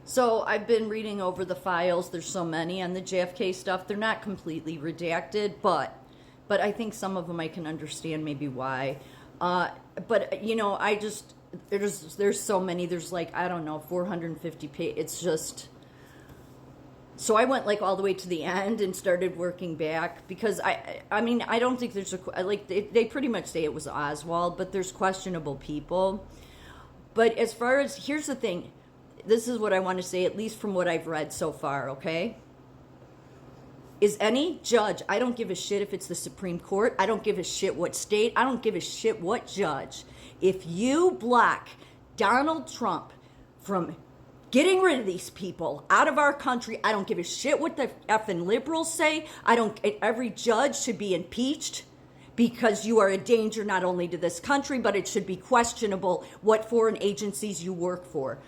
So I've been reading over the files. There's so many on the JFK stuff. They're not completely redacted, but I think some of them I can understand maybe why. But I just there's so many. There's like, I don't know, 450 pages. It's just, so I went like all the way to the end and started working back, because I mean, I don't think there's they pretty much say it was Oswald, but there's questionable people. But as far as, here's the thing, this is what I want to say, at least from what I've read so far, okay? Is any judge, I don't give a shit if it's the Supreme Court, I don't give a shit what state, I don't give a shit what judge. If you block Donald Trump from getting rid of these people out of our country, I don't give a shit what the effing liberals say. Every judge should be impeached, because you are a danger not only to this country, but it should be questionable what foreign agencies you work for.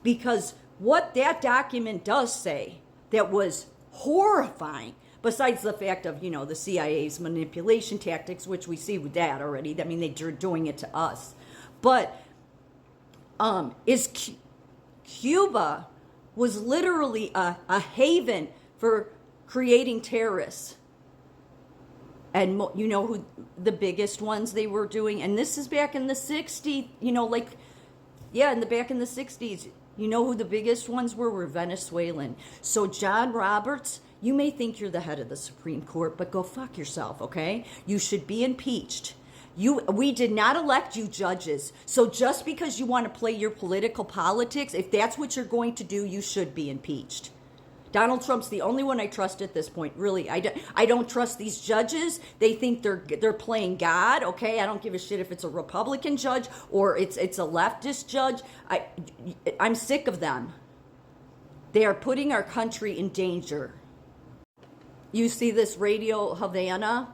Because what that document does say that was horrifying, besides the fact of, the CIA's manipulation tactics, which we see with that already. I mean, they're doing it to us. But Cuba was literally a haven for creating terrorists. And you know who the biggest ones they were doing? And this is back in the 60s, back in the 60s. You know who the biggest ones were Venezuelan. So John Roberts, you may think you're the head of the Supreme Court, but go fuck yourself, okay? You should be impeached. We did not elect you judges. So just because you want to play your political politics, if that's what you're going to do, you should be impeached. Donald Trump's the only one I trust at this point. Really, I don't trust these judges. They think they're playing God. Okay, I don't give a shit if it's a Republican judge or it's a leftist judge. I'm sick of them. They are putting our country in danger. You see this Radio Havana?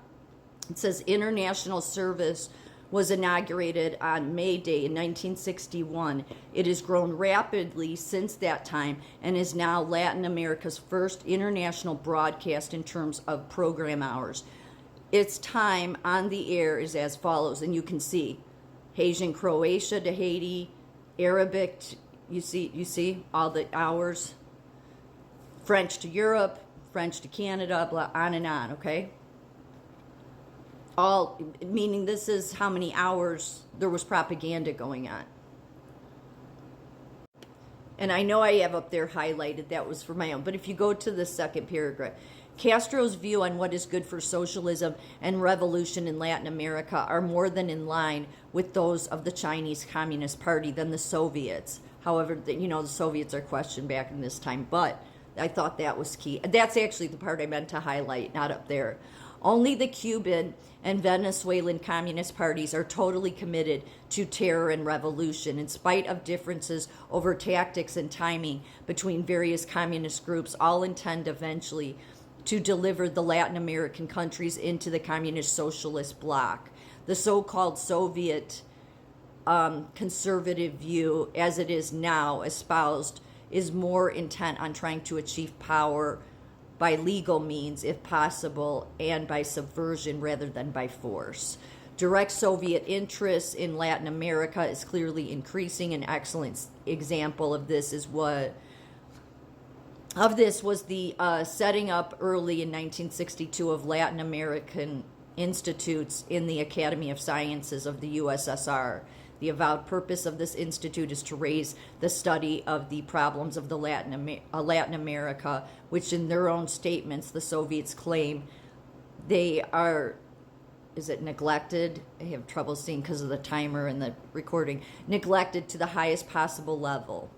It says international service was inaugurated on May Day in 1961. It has grown rapidly since that time and is now Latin America's first international broadcast in terms of program hours. Its time on the air is as follows, and you can see Haitian Croatia to Haiti, Arabic, you see all the hours, French to Europe, French to Canada, blah, on and on, okay? All meaning this is how many hours there was propaganda going on. And I know I have up there highlighted, that was for my own, but if you go to the second paragraph, Castro's view on what is good for socialism and revolution in Latin America are more than in line with those of the Chinese Communist Party than the Soviets. However, the Soviets are questioned back in this time, but I thought that was key. That's actually the part I meant to highlight, not up there. Only the Cuban and Venezuelan communist parties are totally committed to terror and revolution, in spite of differences over tactics and timing between various communist groups. All intend eventually to deliver the Latin American countries into the communist socialist bloc. The so-called Soviet conservative view, as it is now espoused, is more intent on trying to achieve power by legal means, if possible, and by subversion rather than by force. Direct Soviet interest in Latin America is clearly increasing. An excellent example of this was the setting up early in 1962 of Latin American institutes in the Academy of Sciences of the USSR. The avowed purpose of this institute is to raise the study of the problems of the Latin America, which in their own statements, the Soviets claim they are, is it neglected? I have trouble seeing because of the timer and the recording. Neglected to the highest possible level.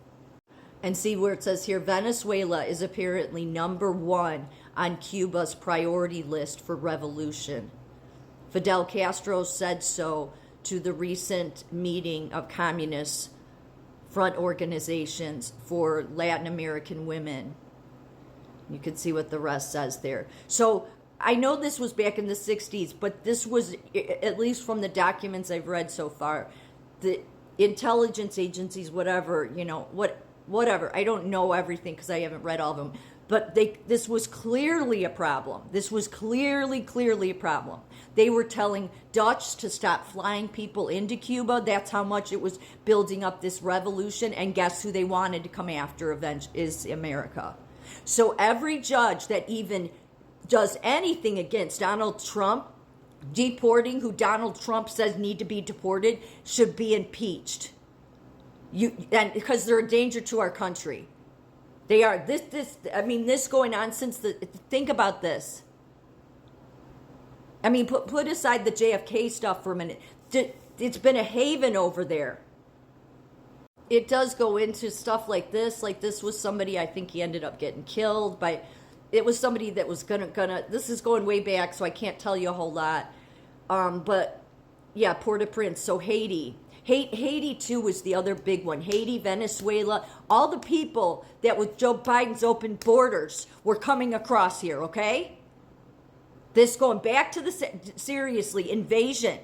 And see where it says here, Venezuela is apparently number one on Cuba's priority list for revolution. Fidel Castro said so to the recent meeting of communist front organizations for Latin American women. You can see what the rest says there. So I know this was back in the 60s, but this was, at least from the documents I've read so far, the intelligence agencies, whatever, whatever. I don't know everything because I haven't read all of them. But this was clearly a problem. This was clearly a problem. They were telling Dutch to stop flying people into Cuba. That's how much it was building up this revolution. And guess who they wanted to come after is America. So every judge that even does anything against Donald Trump, deporting who Donald Trump says need to be deported, should be impeached. And because they're a danger to our country. They are this going on since think about this. I mean, put aside the JFK stuff for a minute. It's been a haven over there. It does go into stuff like this. Like this was somebody, I think he ended up getting killed by, it was somebody that was gonna, this is going way back, so I can't tell you a whole lot. But yeah, Port-au-Prince, so Haiti. Haiti too was the other big one. Haiti, Venezuela, all the people that with Joe Biden's open borders were coming across here, okay? This going back to the seriously invasion.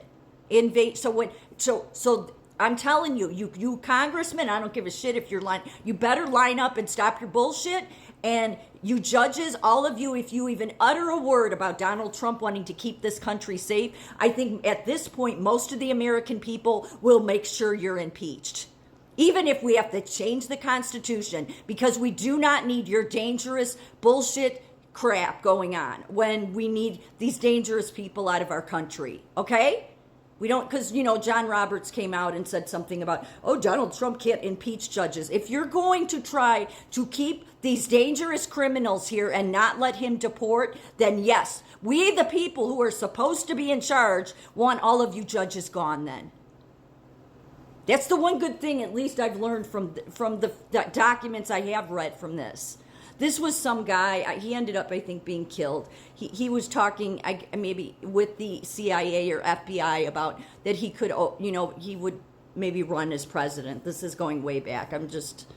So I'm telling you congressmen, I don't give a shit if you're lying. You better line up and stop your bullshit. And you judges, all of you, if you even utter a word about Donald Trump wanting to keep this country safe, I think at this point, most of the American people will make sure you're impeached. Even if we have to change the Constitution, because we do not need your dangerous bullshit crap going on when we need these dangerous people out of our country, okay? We don't, because, John Roberts came out and said something about, Donald Trump can't impeach judges. If you're going to try to keep these dangerous criminals here and not let him deport, then yes, we, the people who are supposed to be in charge, want all of you judges gone then. That's the one good thing, at least I've learned from the documents I have read from this. This was some guy, he ended up, I think, being killed. He was talking maybe with the CIA or FBI about that he could, he would maybe run as president. This is going way back. I'm just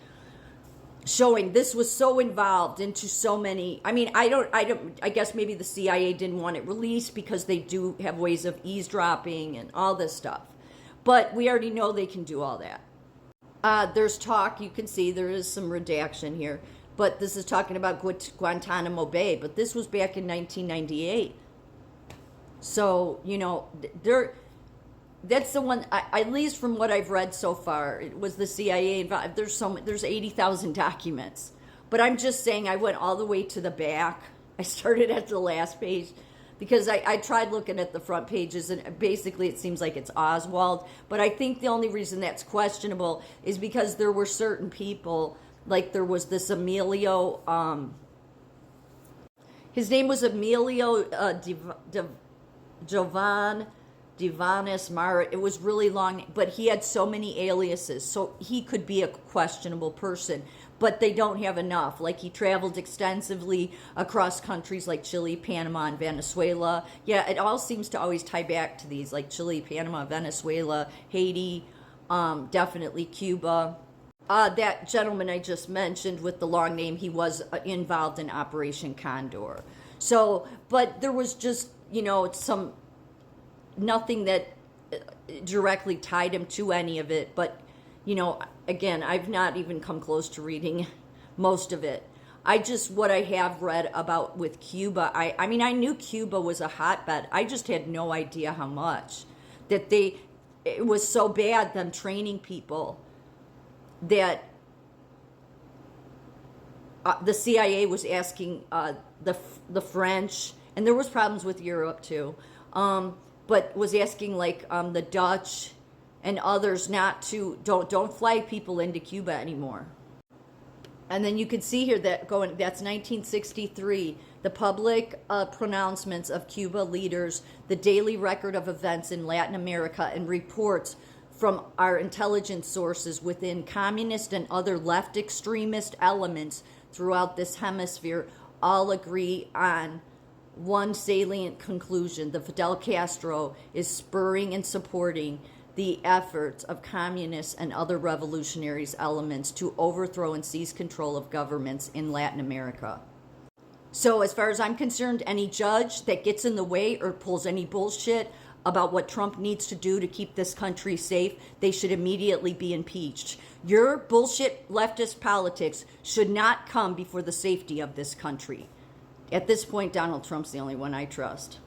showing this was so involved into so many. I mean, I guess maybe the CIA didn't want it released because they do have ways of eavesdropping and all this stuff. But we already know they can do all that. There's talk, you can see there is some redaction here. But this is talking about Guantanamo Bay. But this was back in 1998. So, that's the one, at least from what I've read so far, it was the CIA involved. There's 80,000 documents. But I'm just saying I went all the way to the back. I started at the last page because I tried looking at the front pages, and basically it seems like it's Oswald. But I think the only reason that's questionable is because there were certain people. Like there was this Emilio, his name was Emilio Jovan Divanis Mara. It was really long, but he had so many aliases, so he could be a questionable person. But they don't have enough. Like he traveled extensively across countries like Chile, Panama, and Venezuela. Yeah, it all seems to always tie back to these, like Chile, Panama, Venezuela, Haiti, definitely Cuba. That gentleman I just mentioned with the long name, he was involved in Operation Condor. So, but there was just, nothing that directly tied him to any of it. But, again, I've not even come close to reading most of it. What I have read about with Cuba, I mean, I knew Cuba was a hotbed. I just had no idea how much. It was so bad, them training people, that the CIA was asking the French, and there was problems with Europe too, but was asking like the Dutch and others not to don't fly people into Cuba anymore. And then you can see here that's 1963, the public pronouncements of Cuba leaders, the daily record of events in Latin America, and reports from our intelligence sources within communist and other left extremist elements throughout this hemisphere all agree on one salient conclusion: the Fidel Castro is spurring and supporting the efforts of communists and other revolutionaries elements to overthrow and seize control of governments in Latin America. So as far as I'm concerned, any judge that gets in the way or pulls any bullshit, about what Trump needs to do to keep this country safe, they should immediately be impeached. Your bullshit leftist politics should not come before the safety of this country. At this point, Donald Trump's the only one I trust.